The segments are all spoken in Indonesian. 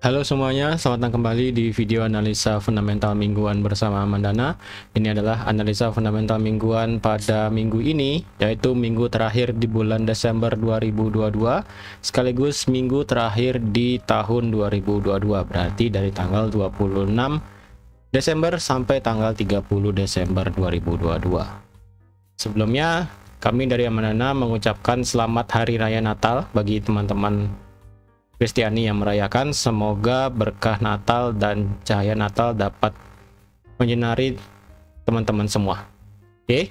Halo semuanya, selamat datang kembali di video analisa fundamental mingguan bersama Mandana. Ini adalah analisa fundamental mingguan pada minggu ini, yaitu minggu terakhir di bulan Desember 2022, sekaligus minggu terakhir di tahun 2022, berarti dari tanggal 26 Desember sampai tanggal 30 Desember 2022. Sebelumnya, kami dari Mandana mengucapkan selamat Hari Raya Natal bagi teman-teman Kristiani yang merayakan. Semoga berkah Natal dan cahaya Natal dapat menyinari teman-teman semua. Oke.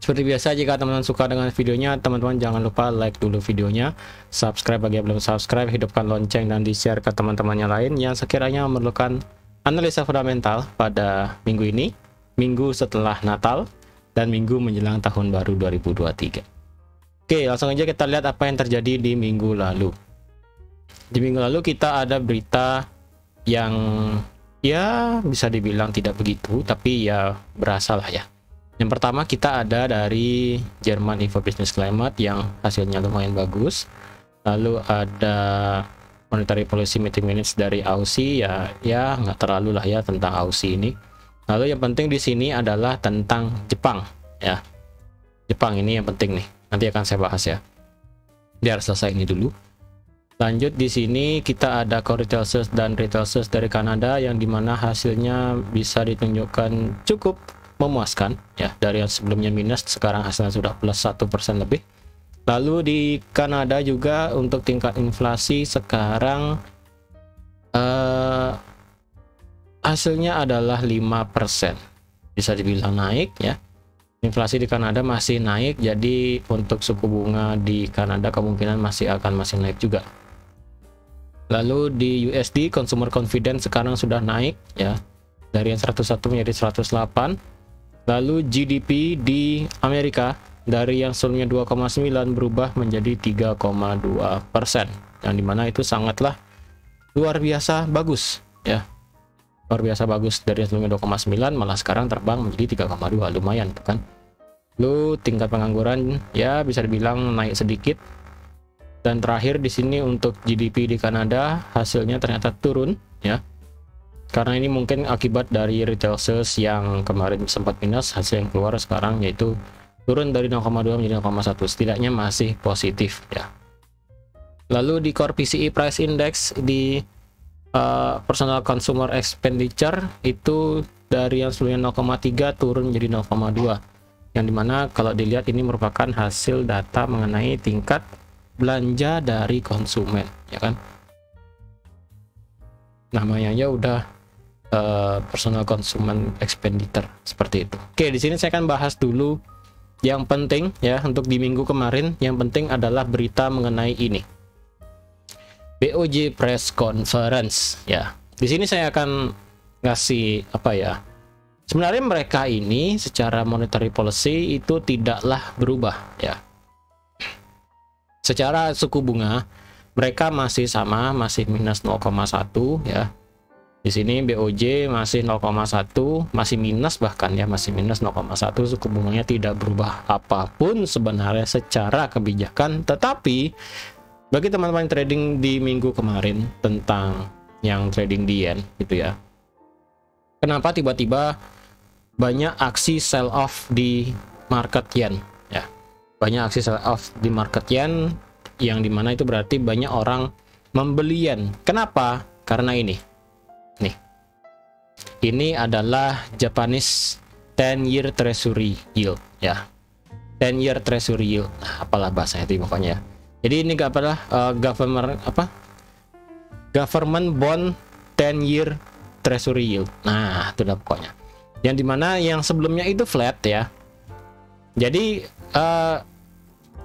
Seperti biasa, jika teman-teman suka dengan videonya, teman-teman jangan lupa like dulu videonya, subscribe bagi yang belum subscribe, hidupkan lonceng dan di-share ke teman-temannya lain yang sekiranya memerlukan analisa fundamental pada minggu ini, minggu setelah Natal, dan minggu menjelang tahun baru 2023. Oke, langsung aja kita lihat apa yang terjadi di minggu lalu. Di minggu lalu kita ada berita yang ya bisa dibilang tidak begitu, tapi ya berasa lah ya. Yang pertama kita ada dari Jerman Info Business Climate yang hasilnya lumayan bagus. Lalu ada Monetary Policy Meeting Minutes dari Aussie, ya nggak terlalu lah ya tentang Aussie ini. Lalu yang penting di sini adalah tentang Jepang ya. Jepang ini yang penting nih, nanti akan saya bahas ya. Biar selesai ini dulu. Lanjut di sini kita ada core retail sales dan retail sales dari Kanada yang dimana hasilnya bisa ditunjukkan cukup memuaskan ya, dari yang sebelumnya minus sekarang hasilnya sudah plus 1% lebih. Lalu di Kanada juga untuk tingkat inflasi sekarang hasilnya adalah 5%, bisa dibilang naik ya. Inflasi di Kanada masih naik, jadi untuk suku bunga di Kanada kemungkinan masih naik juga. Lalu di USD consumer confidence sekarang sudah naik ya, dari yang 101 menjadi 108. Lalu GDP di Amerika dari yang sebelumnya 2,9 berubah menjadi 3,2%, yang dimana itu sangatlah luar biasa bagus ya, luar biasa bagus. Dari yang sebelumnya 2,9 malah sekarang terbang menjadi 3,2, lumayan kan. Lalu tingkat pengangguran ya bisa dibilang naik sedikit. Dan terakhir di sini untuk GDP di Kanada hasilnya ternyata turun ya. Karena ini mungkin akibat dari retail sales yang kemarin sempat minus, hasil yang keluar sekarang yaitu turun dari 0,2 menjadi 0,1, setidaknya masih positif ya. Lalu di core PCE price index di personal consumer expenditure itu dari yang sebelumnya 0,3 turun menjadi 0,2, yang dimana kalau dilihat ini merupakan hasil data mengenai tingkat belanja dari konsumen ya kan, namanya aja udah personal consumer expenditure seperti itu. Oke, di sini saya akan bahas dulu yang penting ya untuk di minggu kemarin. Yang penting adalah berita mengenai ini, BOJ press conference ya. Di sini saya akan ngasih apa ya, sebenarnya mereka ini secara monetary policy itu tidaklah berubah ya. Secara suku bunga mereka masih sama, masih minus 0,1 ya. Di sini BOJ masih 0,1, masih minus bahkan ya, masih minus 0,1. Suku bunganya tidak berubah apapun sebenarnya secara kebijakan. Tetapi bagi teman-teman trading di minggu kemarin tentang yang trading di yen gitu ya, kenapa tiba-tiba banyak aksi sell off di market yen ya. Banyak aksi sell off di market yen, yang dimana itu berarti banyak orang membeli yen. Kenapa? Karena ini nih, ini adalah Japanese 10-year treasury yield ya, 10-year treasury yield. Nah, apalah bahasanya itu pokoknya ya. Jadi ini gak apalah government bond 10-year treasury yield. Nah itu udah pokoknya, yang dimana yang sebelumnya itu flat ya. Jadi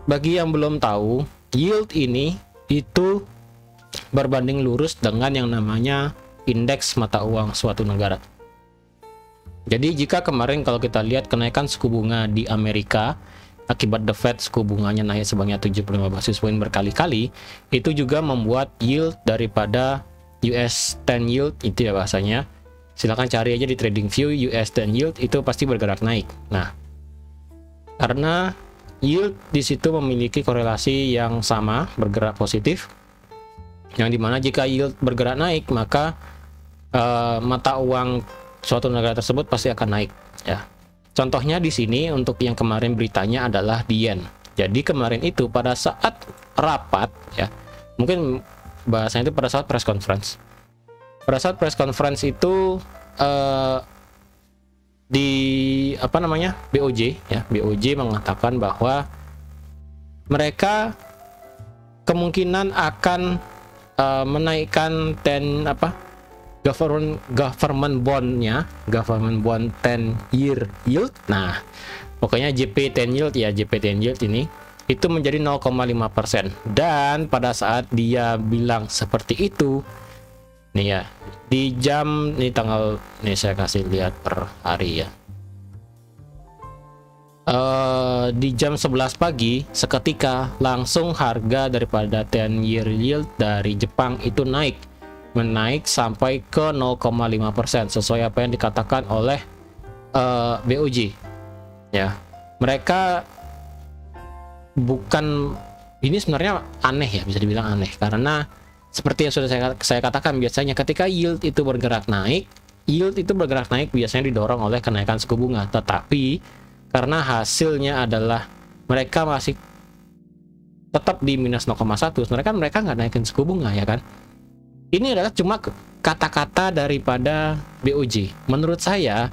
bagi yang belum tahu, yield ini itu berbanding lurus dengan yang namanya indeks mata uang suatu negara. Jadi jika kemarin kalau kita lihat kenaikan suku bunga di Amerika akibat The Fed suku bunganya naik sebanyak 75 basis poin berkali-kali, itu juga membuat yield daripada US 10 yield itu ya bahasanya. Silahkan cari aja di TradingView, US 10 yield itu pasti bergerak naik. Nah, karena yield di situ memiliki korelasi yang sama, bergerak positif, Yang dimana jika yield bergerak naik, maka mata uang suatu negara tersebut pasti akan naik ya. Contohnya di sini untuk yang kemarin beritanya adalah di yen. Jadi kemarin itu pada saat rapat ya, mungkin bahasanya itu pada saat press conference. Pada saat press conference itu di apa namanya, BOJ ya, BOJ mengatakan bahwa mereka kemungkinan akan menaikkan government bond 10 year yield. Nah, pokoknya JP 10 yield ya, JP 10 yield ini itu menjadi 0,5%. Dan pada saat dia bilang seperti itu nih ya, di jam ini tanggal nih saya kasih lihat per hari ya. Di jam 11 pagi seketika langsung harga daripada 10 year yield dari Jepang itu menaik sampai ke 0,5% sesuai apa yang dikatakan oleh BOJ ya. Mereka bukan, ini sebenarnya aneh ya, bisa dibilang aneh karena seperti yang sudah saya katakan, biasanya ketika yield itu bergerak naik biasanya didorong oleh kenaikan suku bunga. Tetapi karena hasilnya adalah mereka masih tetap di minus 0,1, sebenarnya mereka nggak naikin suku bunga ya kan. Ini adalah cuma kata-kata daripada BOJ. Menurut saya,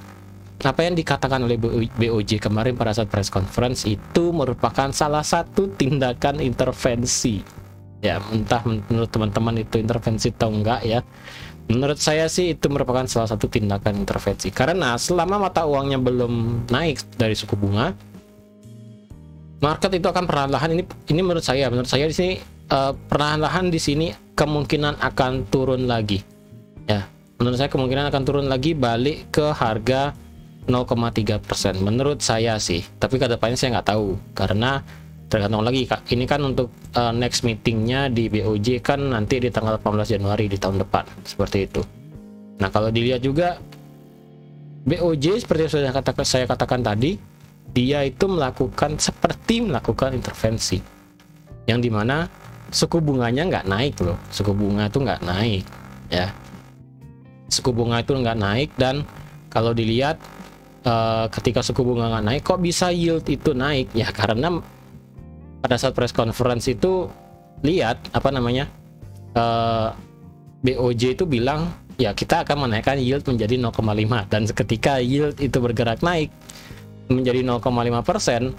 apa yang dikatakan oleh BOJ kemarin pada saat press conference itu merupakan salah satu tindakan intervensi. Ya, entah menurut teman-teman itu intervensi atau enggak ya. Menurut saya sih itu merupakan salah satu tindakan intervensi. Karena selama mata uangnya belum naik dari suku bunga, market itu akan perlahan-lahan, ini menurut saya di sini perlahan-lahan di sini kemungkinan akan turun lagi. Ya, menurut saya kemungkinan akan turun lagi balik ke harga 0,3% menurut saya sih. Tapi ke depannya saya nggak tahu karena tergantung lagi Kak. Ini kan untuk next meetingnya di BOJ kan nanti di tanggal 18 Januari di tahun depan, seperti itu. Nah, kalau dilihat juga BOJ seperti yang sudah saya katakan tadi, dia itu melakukan intervensi yang dimana suku bunganya nggak naik loh. Suku bunga itu nggak naik ya. Suku bunga itu nggak naik, dan kalau dilihat ketika suku bunga nggak naik, kok bisa yield itu naik ya? Karena pada saat press conference itu lihat BOJ itu bilang ya kita akan menaikkan yield menjadi 0,5, dan ketika yield itu bergerak naik menjadi 0,5%,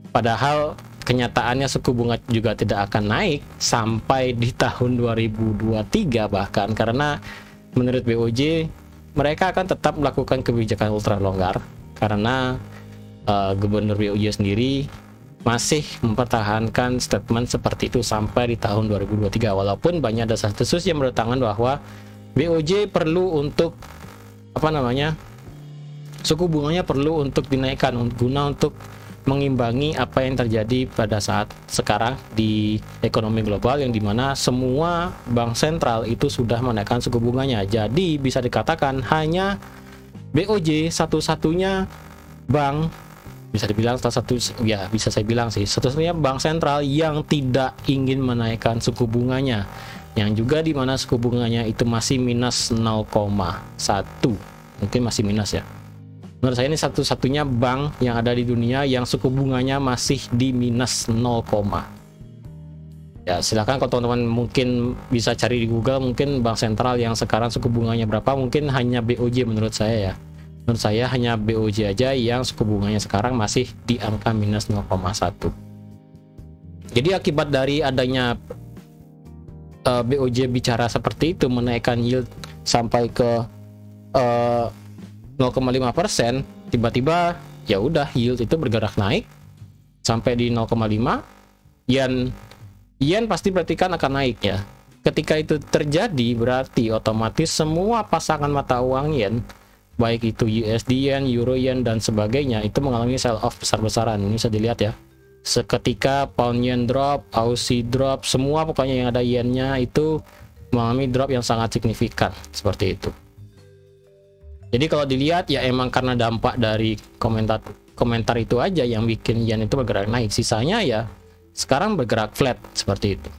padahal kenyataannya suku bunga juga tidak akan naik sampai di tahun 2023 bahkan, karena menurut BOJ mereka akan tetap melakukan kebijakan ultra longgar karena gubernur BOJ sendiri masih mempertahankan statement seperti itu sampai di tahun 2023, walaupun banyak desas-desus yang berdatangan bahwa BOJ perlu untuk suku bunganya perlu untuk dinaikkan guna untuk mengimbangi apa yang terjadi pada saat sekarang di ekonomi global, yang dimana semua bank sentral itu sudah menaikkan suku bunganya. Jadi bisa dikatakan hanya BOJ satu-satunya bank, bisa dibilang satu-satunya bank sentral yang tidak ingin menaikkan suku bunganya, yang juga dimana suku bunganya itu masih minus 0,1, mungkin masih minus ya. Menurut saya ini satu-satunya bank yang ada di dunia yang suku bunganya masih di minus 0, ya. Silakan kalau teman-teman mungkin bisa cari di Google, mungkin bank sentral yang sekarang suku bunganya berapa, mungkin hanya BOJ menurut saya ya. Menurut saya hanya BOJ aja yang suku bunganya sekarang masih di angka minus 0,1. Jadi akibat dari adanya BOJ bicara seperti itu, menaikkan yield sampai ke 0,5%, tiba-tiba ya udah yield itu bergerak naik sampai di 0,5. Yen pasti perhatikan akan naik ya. Ketika itu terjadi berarti otomatis semua pasangan mata uang yen, baik itu USD yen, Euro yen dan sebagainya, itu mengalami sell off besar-besaran. Ini bisa dilihat ya. Seketika pound yen drop, Aussie drop, semua pokoknya yang ada yennya itu mengalami drop yang sangat signifikan seperti itu. Jadi kalau dilihat ya emang karena dampak dari komentar itu aja yang bikin yen itu bergerak naik. Sisanya ya sekarang bergerak flat seperti itu.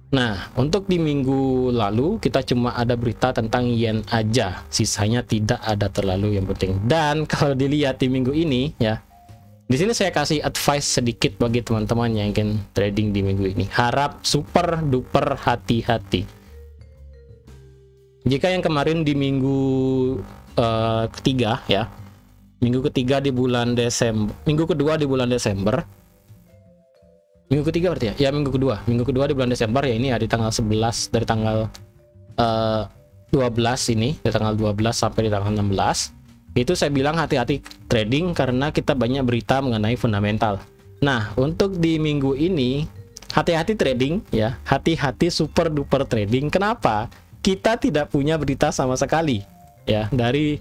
Nah, untuk di minggu lalu kita cuma ada berita tentang yen aja, sisanya tidak ada terlalu yang penting. Dan kalau dilihat di minggu ini ya, di sini saya kasih advice sedikit bagi teman-teman yang ingin trading di minggu ini. Harap super duper hati-hati. Jika yang kemarin di minggu ketiga ya, minggu ketiga di bulan Desember, minggu kedua di bulan Desember, minggu ketiga berarti ya, minggu kedua di bulan Desember ya, ini ya di tanggal 11, dari tanggal 12 ini, dari tanggal 12 sampai di tanggal 16 itu saya bilang hati-hati trading karena kita banyak berita mengenai fundamental. Nah, untuk di minggu ini hati-hati trading ya, hati-hati super duper trading. Kenapa? Kita tidak punya berita sama sekali ya, dari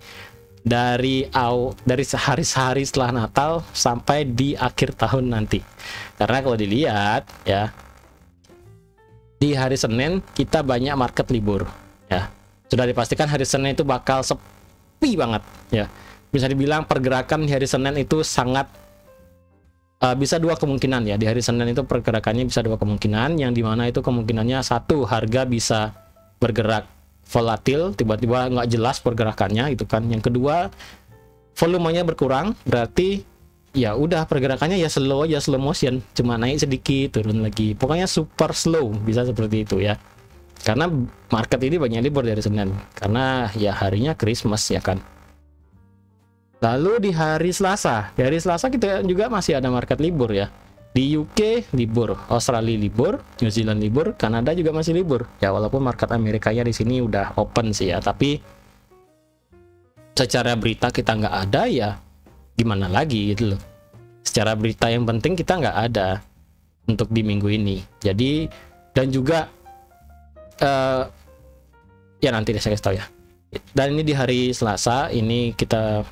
hari-hari setelah Natal sampai di akhir tahun nanti. Karena kalau dilihat ya, di hari Senin kita banyak market libur ya. Sudah dipastikan hari Senin itu bakal sepi banget ya. Bisa dibilang pergerakan di hari Senin itu sangat bisa dua kemungkinan ya. Di hari Senin itu pergerakannya bisa dua kemungkinan, yang dimana itu kemungkinannya satu, harga bisa bergerak volatil, tiba-tiba nggak jelas pergerakannya itu kan. Yang kedua, volumenya berkurang, berarti ya udah pergerakannya ya slow aja, slow motion, cuma naik sedikit turun lagi, pokoknya super slow, bisa seperti itu ya. Karena market ini banyak libur dari Senin karena ya harinya Christmas ya kan. Lalu di hari Selasa kita juga masih ada market libur ya. Di UK libur, Australia libur, New Zealand libur, Kanada juga masih libur. Ya walaupun market Amerikanya di sini udah open sih ya, tapi secara berita kita nggak ada ya, gimana lagi gitu loh. Secara berita yang penting kita nggak ada untuk di minggu ini. Jadi dan juga ya nanti deh saya kasih tahu ya. Dan ini di hari Selasa ini kita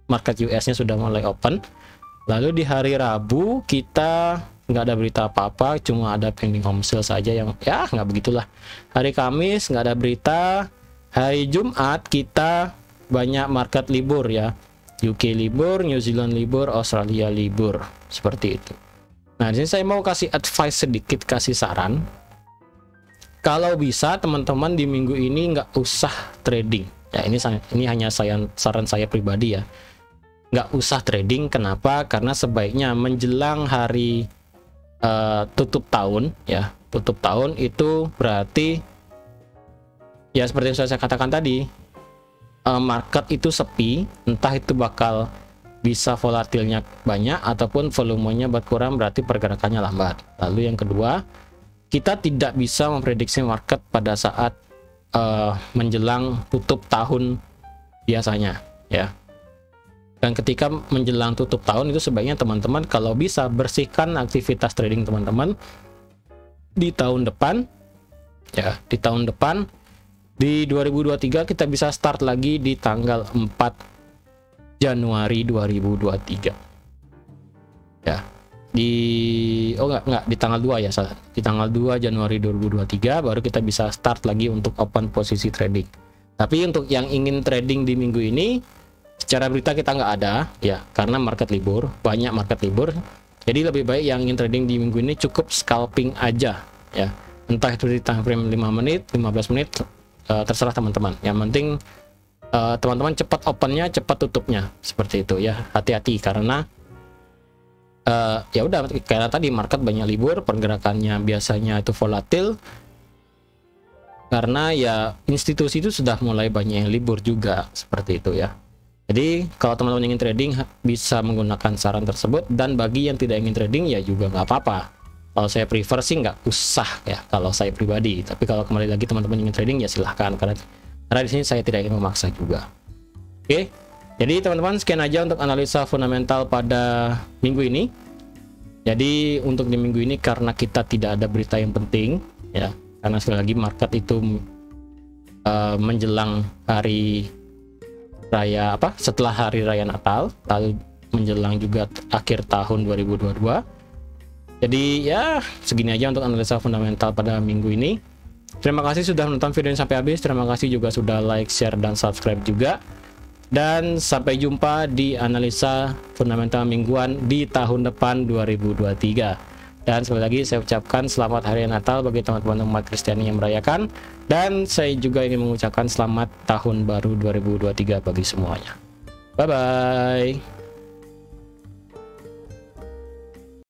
market US-nya sudah mulai open. Lalu di hari Rabu kita nggak ada berita apa-apa, cuma ada pending home sale saja yang ya nggak begitulah. Hari Kamis nggak ada berita. Hari Jumat kita banyak market libur ya. UK libur, New Zealand libur, Australia libur, seperti itu. Nah, di sini saya mau kasih advice sedikit, kasih saran. Kalau bisa teman-teman di minggu ini nggak usah trading. Ya ini hanya saran saya pribadi ya. Nggak usah trading. Kenapa? Karena sebaiknya menjelang hari tutup tahun ya, tutup tahun itu berarti ya seperti yang saya katakan tadi, market itu sepi, entah itu bakal bisa volatilnya banyak ataupun volumenya berkurang, berarti pergerakannya lambat. Lalu yang kedua, kita tidak bisa memprediksi market pada saat menjelang tutup tahun biasanya ya. Dan ketika menjelang tutup tahun itu sebaiknya teman-teman kalau bisa bersihkan aktivitas trading teman-teman di tahun depan ya. Di tahun depan di 2023 kita bisa start lagi di tanggal 4 Januari 2023 ya. Di tanggal 2 ya, salah. Di tanggal 2 Januari 2023 baru kita bisa start lagi untuk open posisi trading. Tapi untuk yang ingin trading di minggu ini, secara berita kita nggak ada ya, karena market libur, banyak market libur. Jadi lebih baik yang ingin trading di minggu ini cukup scalping aja ya. Entah itu di time frame 5 menit, 15 menit, terserah teman-teman. Yang penting teman-teman cepat opennya, cepat tutupnya, seperti itu ya. Hati-hati karena ya udah, karena tadi market banyak libur, pergerakannya biasanya itu volatil karena ya institusi itu sudah mulai banyak yang libur juga, seperti itu ya. Jadi kalau teman-teman ingin trading bisa menggunakan saran tersebut, dan bagi yang tidak ingin trading ya juga nggak apa-apa. Kalau saya prefer sih nggak usah ya, kalau saya pribadi. Tapi kalau kembali lagi teman-teman ingin trading ya silahkan, karena di sini saya tidak ingin memaksa juga. Oke, jadi teman-teman sekian aja untuk analisa fundamental pada minggu ini. Jadi untuk di minggu ini karena kita tidak ada berita yang penting ya, karena sekali lagi market itu menjelang hari raya setelah hari raya Natal, lalu menjelang juga akhir tahun 2022. Jadi ya segini aja untuk analisa fundamental pada minggu ini. Terima kasih sudah menonton video ini sampai habis. Terima kasih juga sudah like, share, dan subscribe juga. Dan sampai jumpa di analisa fundamental mingguan di tahun depan 2023. Dan sekali lagi saya ucapkan selamat hari Natal bagi teman-teman umat Kristiani yang merayakan. Dan saya juga ingin mengucapkan selamat tahun baru 2023 bagi semuanya. Bye-bye.